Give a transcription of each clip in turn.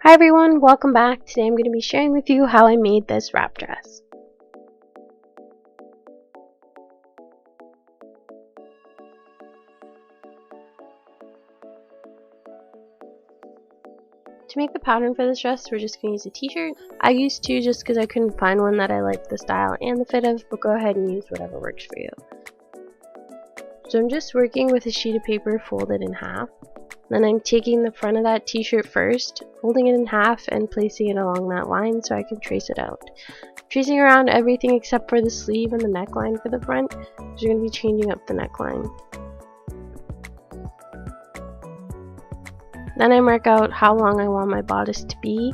Hi everyone, welcome back. Today I'm going to be sharing with you how I made this wrap dress. To make the pattern for this dress, we're just going to use a t-shirt. I used two just because I couldn't find one that I liked the style and the fit of, but go ahead and use whatever works for you. So I'm just working with a sheet of paper folded in half. Then I'm taking the front of that t-shirt first, folding it in half and placing it along that line so I can trace it out. Tracing around everything except for the sleeve and the neckline for the front, because you're going to be changing up the neckline. Then I mark out how long I want my bodice to be,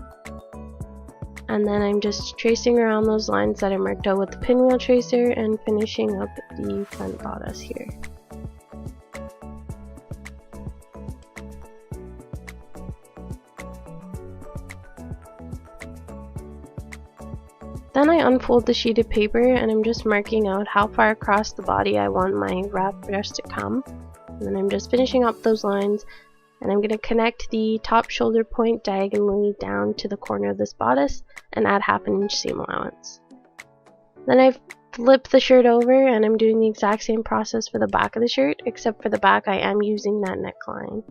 and then I'm just tracing around those lines that I marked out with the pinwheel tracer and finishing up the front bodice here. Then I unfold the sheet of paper and I'm just marking out how far across the body I want my wrap dress to come. And then I'm just finishing up those lines, and I'm going to connect the top shoulder point diagonally down to the corner of this bodice and add 1/2 inch seam allowance. Then I flip the shirt over and I'm doing the exact same process for the back of the shirt, except for the back I am using that neckline.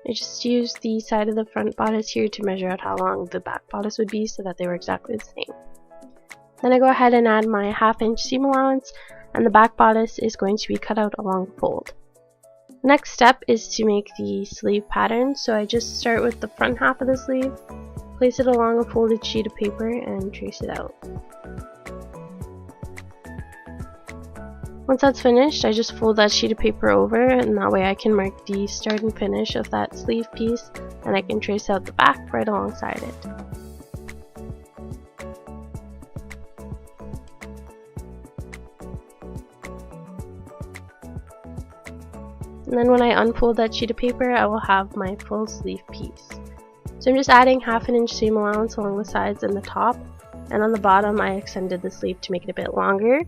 I just used the side of the front bodice here to measure out how long the back bodice would be so that they were exactly the same. Then I go ahead and add my 1/2 inch seam allowance, and the back bodice is going to be cut out along the fold. The next step is to make the sleeve pattern, so I just start with the front half of the sleeve, place it along a folded sheet of paper, and trace it out. Once that's finished, I just fold that sheet of paper over, and that way I can mark the start and finish of that sleeve piece, and I can trace out the back right alongside it. And then when I unfold that sheet of paper, I will have my full sleeve piece. So I'm just adding 1/2 inch seam allowance along the sides and the top, and on the bottom I extended the sleeve to make it a bit longer.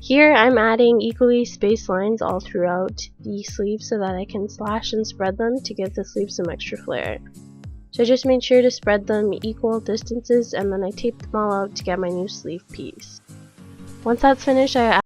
Here I'm adding equally spaced lines all throughout the sleeve so that I can slash and spread them to give the sleeve some extra flare. So I just made sure to spread them equal distances, and then I taped them all out to get my new sleeve piece. Once that's finished, I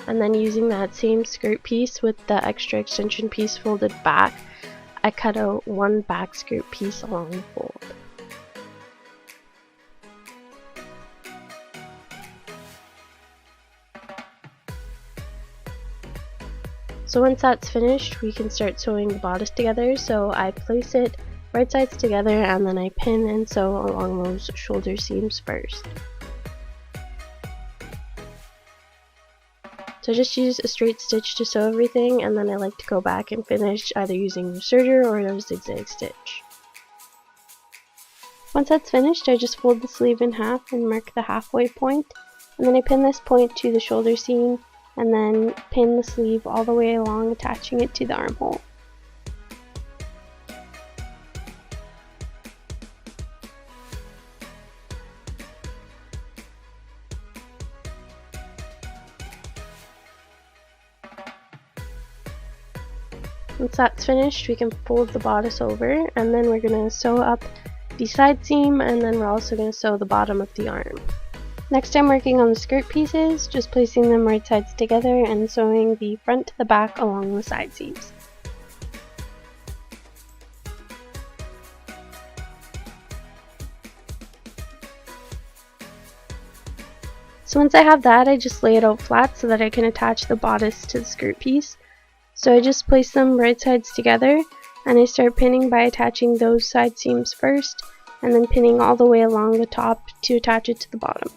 and then using that same skirt piece with the extra extension piece folded back, I cut out one back skirt piece along the fold. So once that's finished, we can start sewing the bodice together. So I place it right sides together, and then I pin and sew along those shoulder seams first. So I just use a straight stitch to sew everything, and then I like to go back and finish either using the serger or a zigzag stitch. Once that's finished, I just fold the sleeve in half and mark the halfway point, and then I pin this point to the shoulder seam and then pin the sleeve all the way along, attaching it to the armhole. Once that's finished, we can fold the bodice over, and then we're going to sew up the side seam, and then we're also going to sew the bottom of the arm. Next, I'm working on the skirt pieces, just placing them right sides together and sewing the front to the back along the side seams. So once I have that, I just lay it out flat so that I can attach the bodice to the skirt piece. So I just place them right sides together, and I start pinning by attaching those side seams first, and then pinning all the way along the top to attach it to the bottom.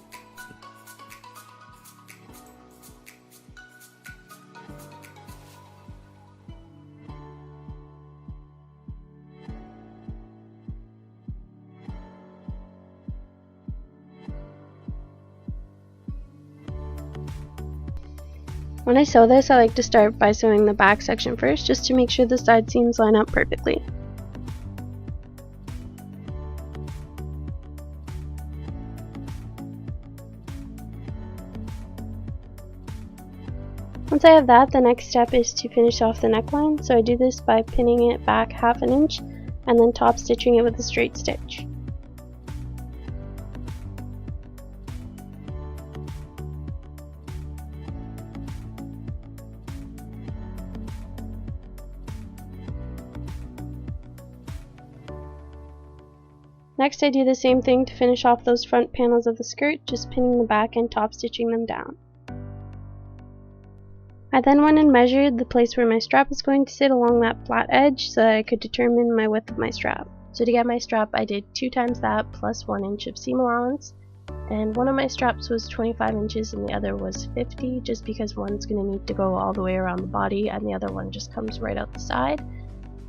When I sew this, I like to start by sewing the back section first, just to make sure the side seams line up perfectly. Once I have that, the next step is to finish off the neckline, so I do this by pinning it back 1/2 inch and then top stitching it with a straight stitch. Next, I do the same thing to finish off those front panels of the skirt, just pinning the back and top stitching them down. I then went and measured the place where my strap is going to sit along that flat edge so that I could determine my width of my strap. So to get my strap, I did 2 times that plus 1 inch of seam allowance, and one of my straps was 25 inches and the other was 50, just because one's going to need to go all the way around the body and the other one just comes right out the side.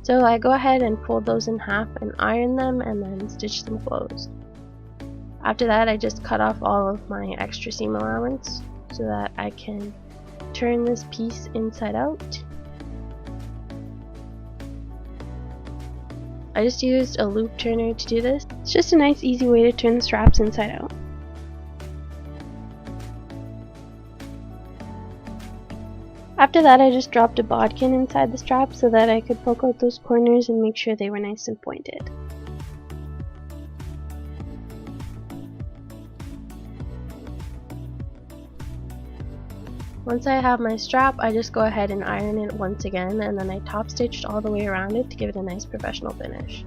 So I go ahead and fold those in half and iron them and then stitch them closed. After that, I just cut off all of my extra seam allowance so that I can turn this piece inside out. I just used a loop turner to do this. It's just a nice easy way to turn the straps inside out. After that, I just dropped a bodkin inside the strap so that I could poke out those corners and make sure they were nice and pointed. Once I have my strap, I just go ahead and iron it once again, and then I top stitched all the way around it to give it a nice professional finish.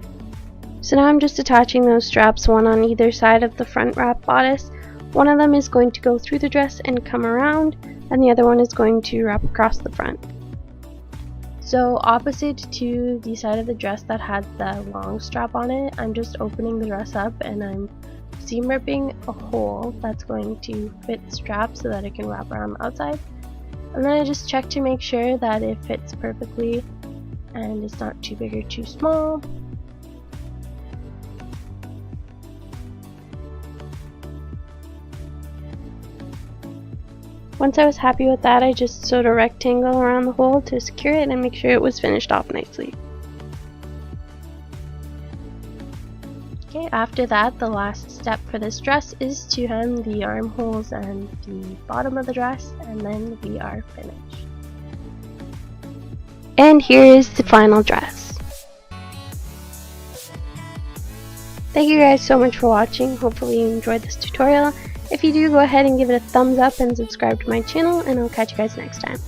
So now I'm just attaching those straps, one on either side of the front wrap bodice. One of them is going to go through the dress and come around, and the other one is going to wrap across the front. So opposite to the side of the dress that had the long strap on it, I'm just opening the dress up and I'm seam ripping a hole that's going to fit the strap so that it can wrap around the outside. And then I just check to make sure that it fits perfectly and it's not too big or too small. Once I was happy with that, I just sewed a rectangle around the hole to secure it and make sure it was finished off nicely. Okay, after that, the last step for this dress is to hem the armholes and the bottom of the dress, and then we are finished. And here is the final dress. Thank you guys so much for watching. Hopefully you enjoyed this tutorial. If you do, go ahead and give it a thumbs up and subscribe to my channel, and I'll catch you guys next time.